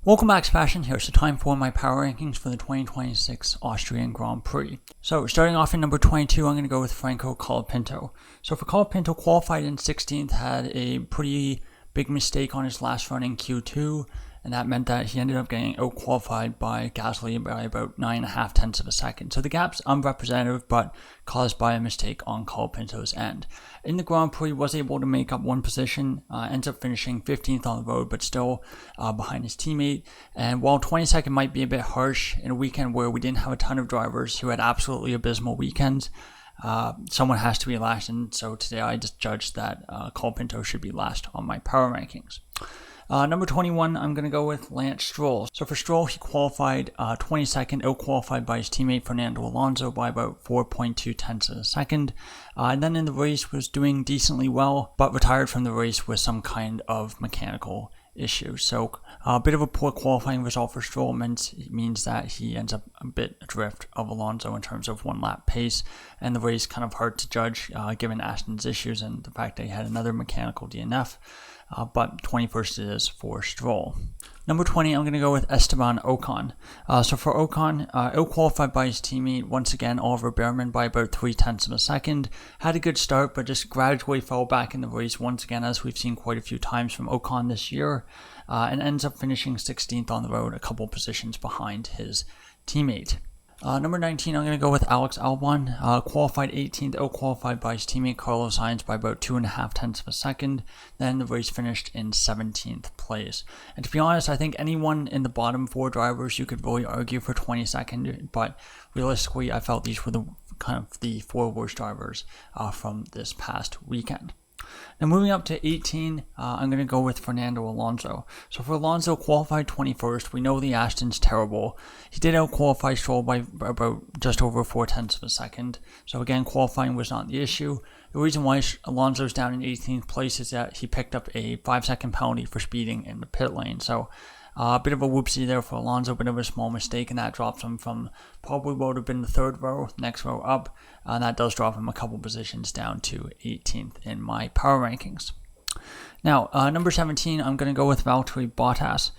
Welcome back, Sebastian here. So time for my power rankings for the 2026 Austrian Grand Prix. So starting off in number 22, I'm going to go with Franco Colapinto. So for Colapinto, qualified in 16th, had a pretty big mistake on his last run in Q2, and that meant that he ended up getting out-qualified by Gasly by about 9.5 tenths of a second. So the gap's unrepresentative, but caused by a mistake on Colapinto's end. In the Grand Prix, was able to make up one position, ends up finishing 15th on the road, but still behind his teammate. And while 22nd might be a bit harsh in a weekend where we didn't have a ton of drivers who had absolutely abysmal weekends, someone has to be last, and so today I just judged that Colapinto should be last on my power rankings. Number 21, I'm going to go with Lance Stroll. So for Stroll, he qualified 22nd, out-qualified by his teammate Fernando Alonso by about 4.2 tenths of a second. And then in the race was doing decently well, but retired from the race with some kind of mechanical issue. So a bit of a poor qualifying result for Stroll means that he ends up a bit adrift of Alonso in terms of one lap pace, and the race kind of hard to judge given Aston's issues and the fact that he had another mechanical DNF. But 21st it is for Stroll. Number 20, I'm going to go with Esteban Ocon. So for Ocon, out-qualified by his teammate, once again, Oliver Behrman by about 3 tenths of a second. Had a good start, but just gradually fell back in the race once again, as we've seen quite a few times from Ocon this year, and ends up finishing 16th on the road, a couple positions behind his teammate. Number 19, I'm going to go with Alex Albon, qualified 18th, out-qualified by his teammate Carlos Sainz by about 2.5 tenths of a second. Then the race finished in 17th place. And to be honest, I think anyone in the bottom 4 drivers you could really argue for 22nd, but realistically, I felt these were the kind of the 4 worst drivers from this past weekend. Now moving up to 18, I'm going to go with Fernando Alonso. So for Alonso, qualified 21st. We know the Aston's terrible. He did out-qualify Stroll by about just over 4 tenths of a second. So again, qualifying was not the issue. The reason why Alonso's down in 18th place is that he picked up a 5-second penalty for speeding in the pit lane. So a bit of a whoopsie there for Alonso, bit of a small mistake, and that drops him from probably what would have been the 3rd row, next row up, and that does drop him a couple positions down to 18th in my power rankings. Now, number 17, I'm going to go with Valtteri Bottas.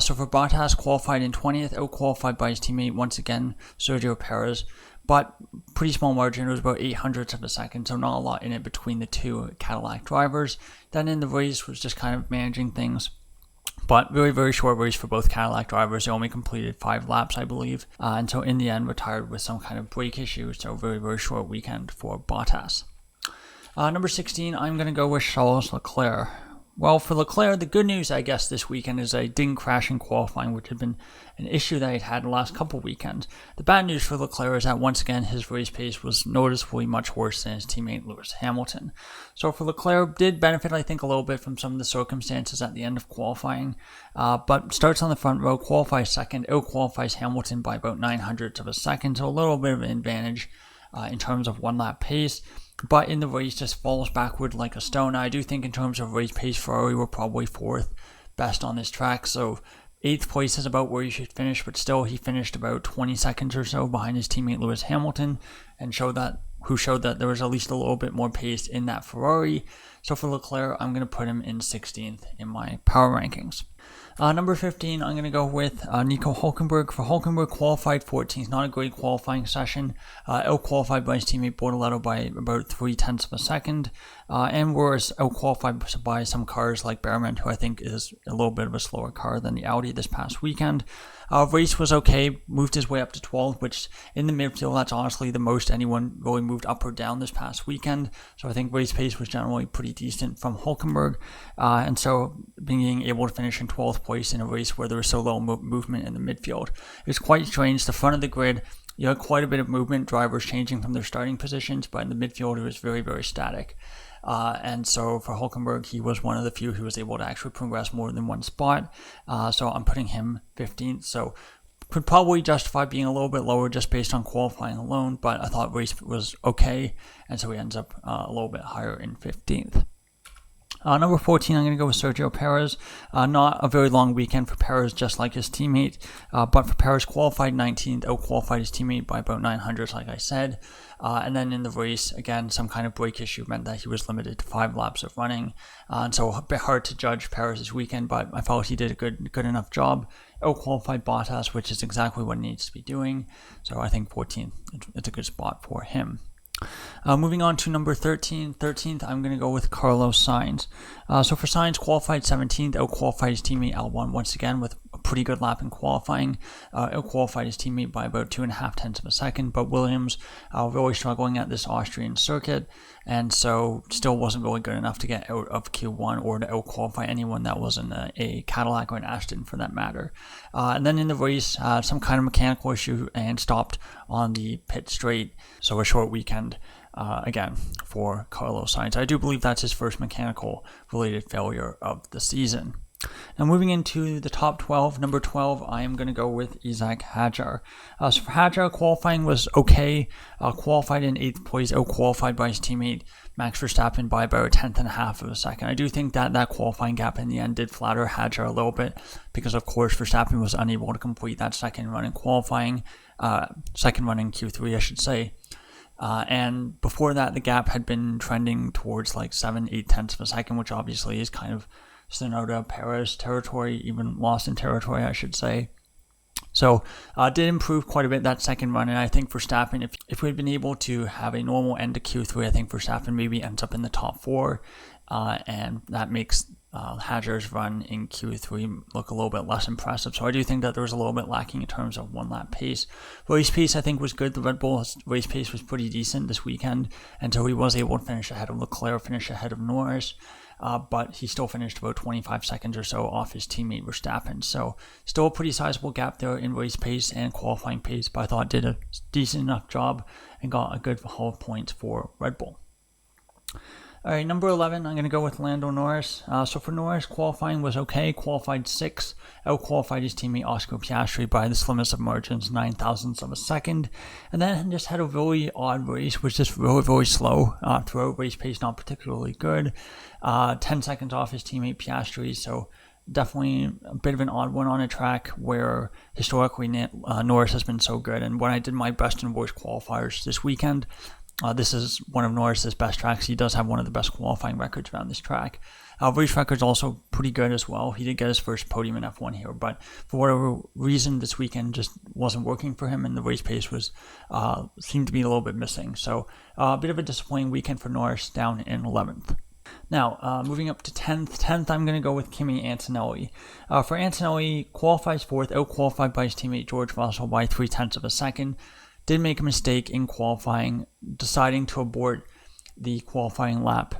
So for Bottas, qualified in 20th, out-qualified by his teammate, once again, Sergio Perez, but pretty small margin. It was about 0.08 of a second, so not a lot in it between the two Cadillac drivers. Then in the race was just kind of managing things. But very, very short race for both Cadillac drivers. They only completed 5 laps, I believe. And so in the end, retired with some kind of brake issue. So very, very short weekend for Bottas. Number 16, I'm going to go with Charles Leclerc. Well, for Leclerc, the good news, I guess, this weekend is that he didn't crash in qualifying, which had been an issue that he'd had the last couple weekends. The bad news for Leclerc is that, once again, his race pace was noticeably much worse than his teammate Lewis Hamilton. So for Leclerc, did benefit, I think, a little bit from some of the circumstances at the end of qualifying, but starts on the front row, qualifies second, out-qualifies Hamilton by about 0.09 of a second, so a little bit of an advantage in terms of one-lap pace. But in the race, just falls backward like a stone. I do think in terms of race pace, Ferrari were probably 4th best on this track. So 8th place is about where he should finish, but still he finished about 20 seconds or so behind his teammate Lewis Hamilton, and showed that there was at least a little bit more pace in that Ferrari. So for Leclerc, I'm going to put him in 16th in my power rankings. Number 15, I'm going to go with Nico Hülkenberg. For Hülkenberg, qualified 14th, not a great qualifying session. Out-qualified by his teammate Bortoleto by about 0.3 tenths of a second. And was out-qualified by some cars like Behrman, who I think is a little bit of a slower car than the Audi this past weekend. Race was okay, moved his way up to 12th, which in the midfield, that's honestly the most anyone really moved up or down this past weekend. So I think race pace was generally pretty decent from Hülkenberg. And so being able to finish in 12th place in a race where there was so little movement in the midfield, it was quite strange. The front of the grid, you had quite a bit of movement, drivers changing from their starting positions, but in the midfield it was very, very static. And so for Hülkenberg, he was one of the few who was able to actually progress more than one spot. So I'm putting him 15th. So could probably justify being a little bit lower just based on qualifying alone, but I thought race was okay, and so he ends up a little bit higher in 15th. Number 14, I'm going to go with Sergio Perez. Not a very long weekend for Perez, just like his teammate. But for Perez, qualified 19th, out-qualified his teammate by about 900, like I said. And then in the race, again, some kind of brake issue meant that he was limited to 5 laps of running. And so a bit hard to judge Perez's weekend, but I felt he did a good enough job. Out-qualified Bottas, which is exactly what he needs to be doing. So I think 14th, it's a good spot for him. Moving on to number 13. 13th, I'm going to go with Carlos Sainz. So for Sainz, qualified 17th, out-qualified his teammate Albon once again with a pretty good lap in qualifying. Out-qualified his teammate by about 2.5 tenths of a second, but Williams really struggling at this Austrian circuit, and so still wasn't really good enough to get out of Q1 or to out-qualify anyone that wasn't a Cadillac or an Aston for that matter. And then in the race, some kind of mechanical issue and stopped on the pit straight, so a short weekend again for Carlos Sainz. I do believe that's his first mechanical related failure of the season. Now moving into the top 12, number 12, I am going to go with Isaac Hadjar. So for Hadjar, qualifying was okay. Qualified in 8th place, out-qualified by his teammate Max Verstappen by about 1/10.5 of a second. I do think that qualifying gap in the end did flatter Hadjar a little bit because, of course, Verstappen was unable to complete that second run in qualifying, second run in Q3, I should say. And before that, the gap had been trending towards like 7-8 tenths of a second, which obviously is kind of Tsunoda Perez territory, even Lawson territory, I should say. So did improve quite a bit that second run, and I think Verstappen, if we had been able to have a normal end to Q3, I think Verstappen maybe ends up in the top 4, and that makes Hadjar's run in Q3 look a little bit less impressive. So I do think that there was a little bit lacking in terms of one-lap pace. Race pace, I think, was good. The Red Bull race pace was pretty decent this weekend, and so he was able to finish ahead of Leclerc, finish ahead of Norris. But he still finished about 25 seconds or so off his teammate Verstappen. So still a pretty sizable gap there in race pace and qualifying pace, but I thought did a decent enough job and got a good haul of points for Red Bull. All right, number 11, I'm going to go with Lando Norris. So for Norris, qualifying was okay. Qualified 6th, out-qualified his teammate Oscar Piastri by the slimmest of margins, 9 thousandths of a second. And then just had a really odd race, was just really, really slow throughout. Race pace not particularly good. 10 seconds off his teammate Piastri, so definitely a bit of an odd one on a track where historically Norris has been so good. And when I did my best and worst qualifiers this weekend, this is one of Norris's best tracks. He does have one of the best qualifying records around this track. Race record's also pretty good as well. He did get his first podium in F1 here, but for whatever reason, this weekend just wasn't working for him, and the race pace was seemed to be a little bit missing. So a bit of a disappointing weekend for Norris, down in 11th. Now, moving up to 10th. 10th, I'm going to go with Kimi Antonelli. For Antonelli, qualifies 4th, out-qualified by his teammate George Russell by 3 tenths of a second. Did make a mistake in qualifying, deciding to abort the qualifying lap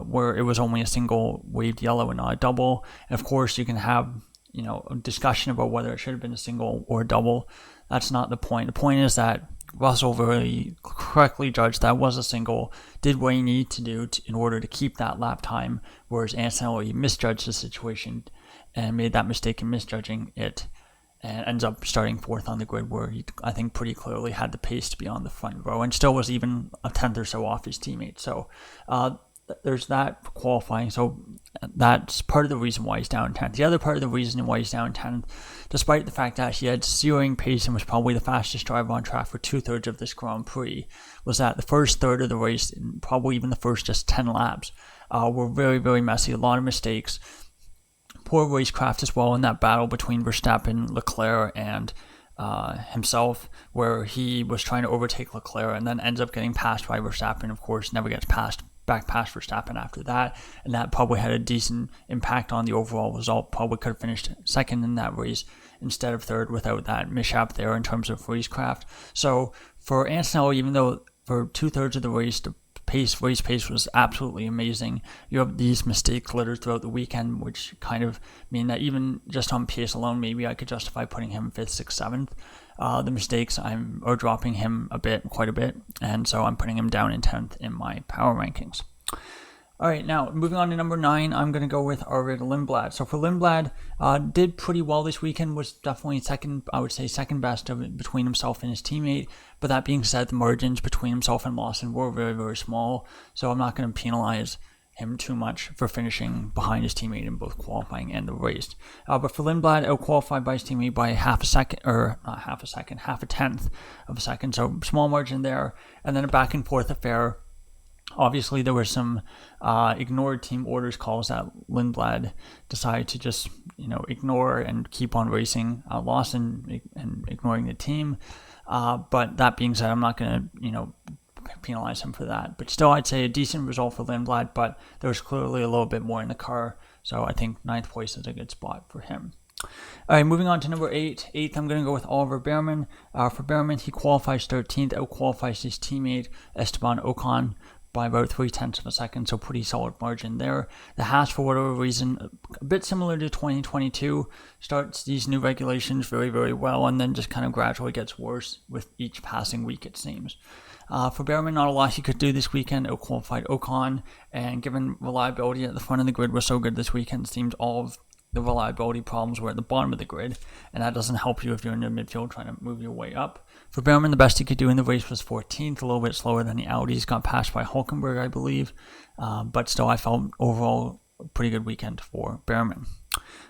where it was only a single waved yellow and not a double. And of course, you can have a discussion about whether it should have been a single or a double. That's not the point. The point is that Russell very correctly judged that was a single, did what he needed to do in order to keep that lap time, whereas Antonelli misjudged the situation and made that mistake in misjudging it, and ends up starting 4th on the grid, where he, I think, pretty clearly had the pace to be on the front row and still was even a tenth or so off his teammate. So there's that for qualifying. So that's part of the reason why he's down 10th. The other part of the reason why he's down 10th, despite the fact that he had searing pace and was probably the fastest driver on track for 2/3 of this Grand Prix, was that the first third of the race, and probably even the first just 10 laps, were very, very messy. A lot of mistakes. Poor racecraft as well in that battle between Verstappen, Leclerc, and himself, where he was trying to overtake Leclerc and then ends up getting passed by Verstappen. Of course, never gets back past Verstappen after that, and that probably had a decent impact on the overall result. Probably could have finished second in that race instead of third without that mishap there in terms of racecraft. So for Antonelli, even though for 2/3 of the race, the race pace was absolutely amazing, you have these mistakes littered throughout the weekend, which kind of mean that even just on pace alone, maybe I could justify putting him 5th, 6th, 7th. The mistakes are dropping him quite a bit, and so I'm putting him down in 10th in my power rankings. All right, now moving on to number 9, I'm going to go with Arvid Lindblad. So for Lindblad, did pretty well this weekend, was definitely second best between himself and his teammate. But that being said, the margins between himself and Lawson were very, very small, so I'm not going to penalize him too much for finishing behind his teammate in both qualifying and the race. But for Lindblad, out-qualified by his teammate by half a tenth of a second, so small margin there, and then a back and forth affair. Obviously, there were some ignored team orders calls that Lindblad decided to just, ignore and keep on racing Lawson and ignoring the team. But that being said, I'm not going to, penalize him for that. But still, I'd say a decent result for Lindblad, but there was clearly a little bit more in the car. So I think 9th place is a good spot for him. All right, moving on to number 8. 8th, I'm going to go with Oliver Behrman. For Behrman, he qualifies 13th, out-qualifies his teammate Esteban Ocon by about 0.3 of a second, so pretty solid margin there. The Haas, for whatever reason, a bit similar to 2022, starts these new regulations very, very well, and then just kind of gradually gets worse with each passing week, it seems. For Behrman, not a lot he could do this weekend. Out-qualified Ocon, and given reliability at the front of the grid was so good this weekend, it seems all of the reliability problems were at the bottom of the grid, and that doesn't help you if you're in the midfield trying to move your way up. For Behrman, the best he could do in the race was 14th, a little bit slower than the Audis, got passed by Hulkenberg, I believe, but still I felt overall a pretty good weekend for Behrman.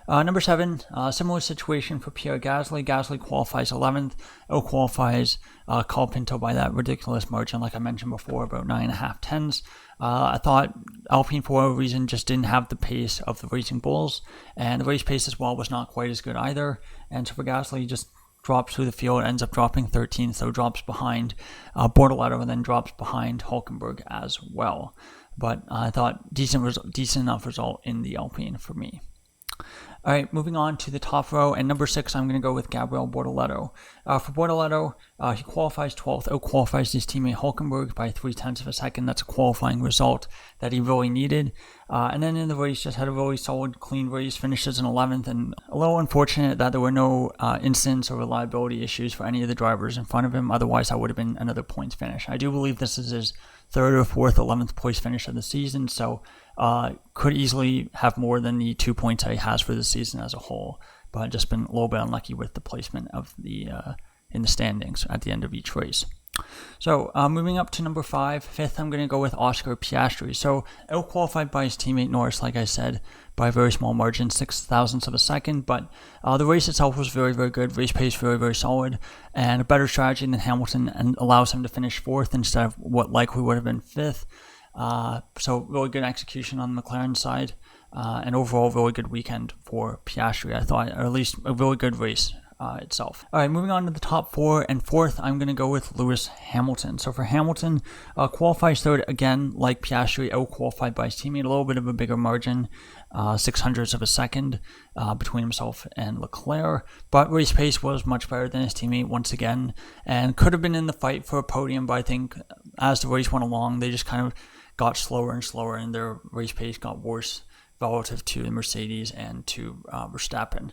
Number 7, similar situation for Pierre Gasly. Gasly qualifies 11th, out-qualifies Colapinto by that ridiculous margin, like I mentioned before, about 9.5 tenths. I thought Alpine, for whatever reason, just didn't have the pace of the Racing Bulls, and the race pace as well was not quite as good either. And so for Gasly, just drops through the field, ends up dropping 13th, so drops behind Bortoleto, and then drops behind Hulkenberg as well. But I thought decent enough result in the Alpine for me. All right, moving on to the top row, and number 6, I'm going to go with Gabriel Bortoleto. For Bortoleto, he qualifies 12th, out-qualifies his teammate Hulkenberg by 0.3 of a second. That's a qualifying result that he really needed. And then in the race, just had a really solid, clean race, finishes in 11th, and a little unfortunate that there were no incidents or reliability issues for any of the drivers in front of him. Otherwise, that would have been another points finish. I do believe this is his 3rd or 4th 11th place finish of the season, so could easily have more than the 2 points that he has for the season as a whole, but just been a little bit unlucky with the placement of the in the standings at the end of each race. So moving up to number 5, 5th, I'm going to go with Oscar Piastri. So out-qualified by his teammate Norris, like I said, by a very small margin, 6 thousandths of a second, but the race itself was very, very good. Race pace very, very solid, and a better strategy than Hamilton, and allows him to finish 4th instead of what likely would have been 5th. So really good execution on the McLaren side, and overall really good weekend for Piastri, I thought, or at least a really good race itself. All right, moving on to the top 4, and 4th, I'm going to go with Lewis Hamilton. So for Hamilton, qualifies 3rd, again, like Piastri, out-qualified by his teammate, a little bit of a bigger margin, 0.06 of a second between himself and Leclerc, but race pace was much better than his teammate once again, and could have been in the fight for a podium, but I think as the race went along, they just kind of got slower and slower, and their race pace got worse relative to the Mercedes and to Verstappen.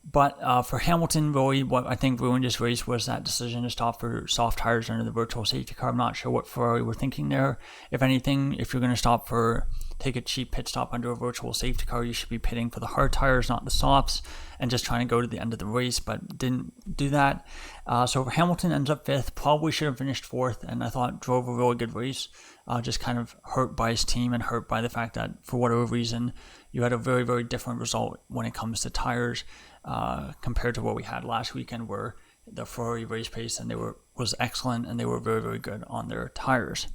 But for Hamilton, really, what I think ruined his race was that decision to stop for soft tires under the virtual safety car. I'm not sure what Ferrari were thinking there. If anything, if you're going to take a cheap pit stop under a virtual safety car, you should be pitting for the hard tires, not the softs, and just trying to go to the end of the race, but didn't do that. So Hamilton ends up 5th, probably should have finished 4th, and I thought drove a really good race. Just kind of hurt by his team and hurt by the fact that for whatever reason, you had a very, very different result when it comes to tires compared to what we had last weekend, where the Ferrari race pace was excellent, and they were very, very good on their tires.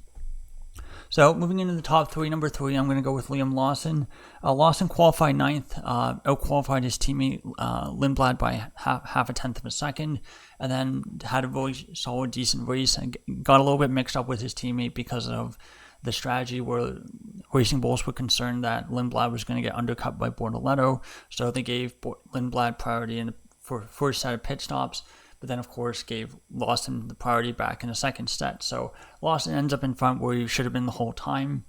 So moving into the top 3, number 3, I'm going to go with Liam Lawson. Lawson qualified 9th, out-qualified his teammate Lindblad by half a tenth of a second, and then had a really solid, decent race, and got a little bit mixed up with his teammate because of the strategy where Racing Bulls were concerned that Lindblad was going to get undercut by Bortoleto, so they gave Lindblad priority in the first set of pit stops, but then of course gave Lawson the priority back in the second set. So Lawson ends up in front where he should have been the whole time,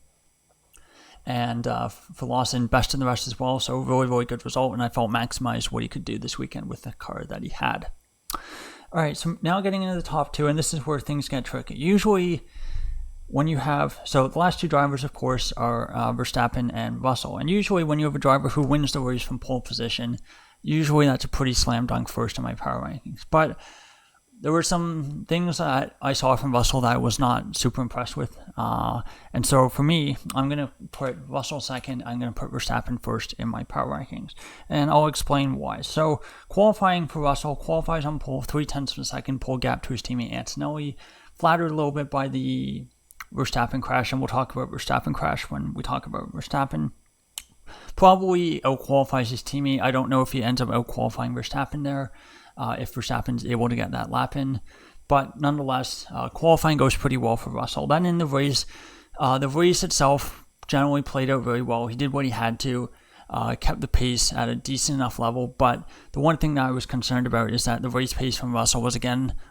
and for Lawson, best in the rest as well, so really, really good result, and I felt maximized what he could do this weekend with the car that he had. Alright, so now getting into the top 2, and this is where things get tricky. Usually when you have, so the last 2 drivers, of course, are Verstappen and Russell, and usually when you have a driver who wins the race from pole position, usually that's a pretty slam dunk first in my power rankings. But there were some things that I saw from Russell that I was not super impressed with. And so for me, I'm going to put Russell second. I'm going to put Verstappen first in my power rankings. And I'll explain why. So qualifying for Russell, qualifies on pole, 0.3 of a second, pole gap to his teammate Antonelli. Flattered a little bit by the Verstappen crash, and we'll talk about Verstappen crash when we talk about Verstappen. Probably out-qualifies his teammate. I don't know if he ends up out-qualifying Verstappen there, if Verstappen's able to get that lap in. But nonetheless, qualifying goes pretty well for Russell. Then in the race itself generally played out very well. He did what he had to, kept the pace at a decent enough level. But the one thing that I was concerned about is that the race pace from Russell was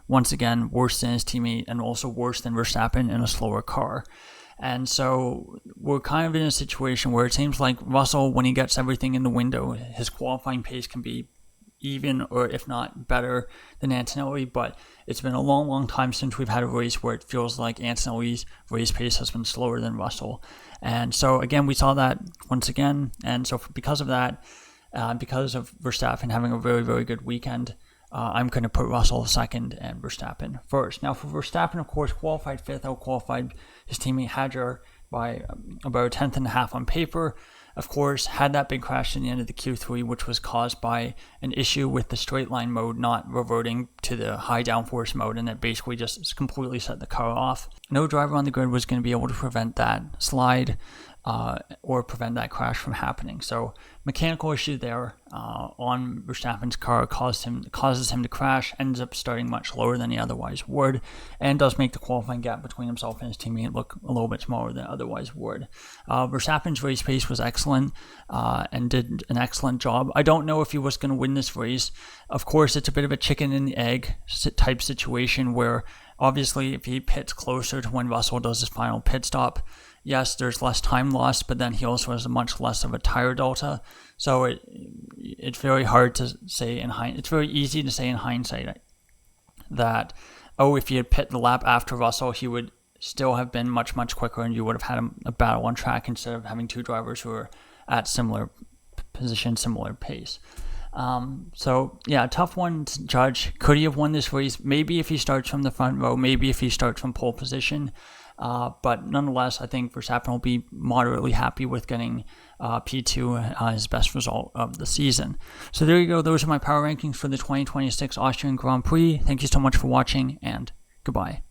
once again, worse than his teammate and also worse than Verstappen in a slower car. And so we're kind of in a situation where it seems like Russell, when he gets everything in the window, his qualifying pace can be even or if not better than Antonelli, but it's been a long time since we've had a race where it feels like Antonelli's race pace has been slower than Russell. And so again, we saw that once again, and so because of that, because of Verstappen having a very good weekend, I'm going to put Russell second and Verstappen first. Now for Verstappen, of course, qualified fifth, out-qualified his teammate Hadjar by about 1/10.5 on paper. Of course, had that big crash in the end of the Q3, which was caused by an issue with the straight line mode not reverting to the high downforce mode, and it basically just completely set the car off. No driver on the grid was going to be able to prevent that slide or prevent that crash from happening. So mechanical issue there on Verstappen's car causes him to crash, ends up starting much lower than he otherwise would, and does make the qualifying gap between himself and his teammate look a little bit smaller than it otherwise would. Verstappen's race pace was excellent and did an excellent job. I don't know if he was going to win this race. Of course, it's a bit of a chicken and the egg type situation where obviously if he pits closer to when Russell does his final pit stop, yes, there's less time lost, but then he also has a much less of a tire delta. So it's very hard to say it's very easy to say in hindsight that, if he had pit the lap after Russell, he would still have been much quicker and you would have had a battle on track instead of having two drivers who are at similar position, similar pace. So yeah, tough one to judge. Could he have won this race? Maybe if he starts from the front row, maybe if he starts from pole position. But nonetheless, I think Verstappen will be moderately happy with getting P2, his best result of the season. So there you go. Those are my power rankings for the 2026 Austrian Grand Prix. Thank you so much for watching, and goodbye.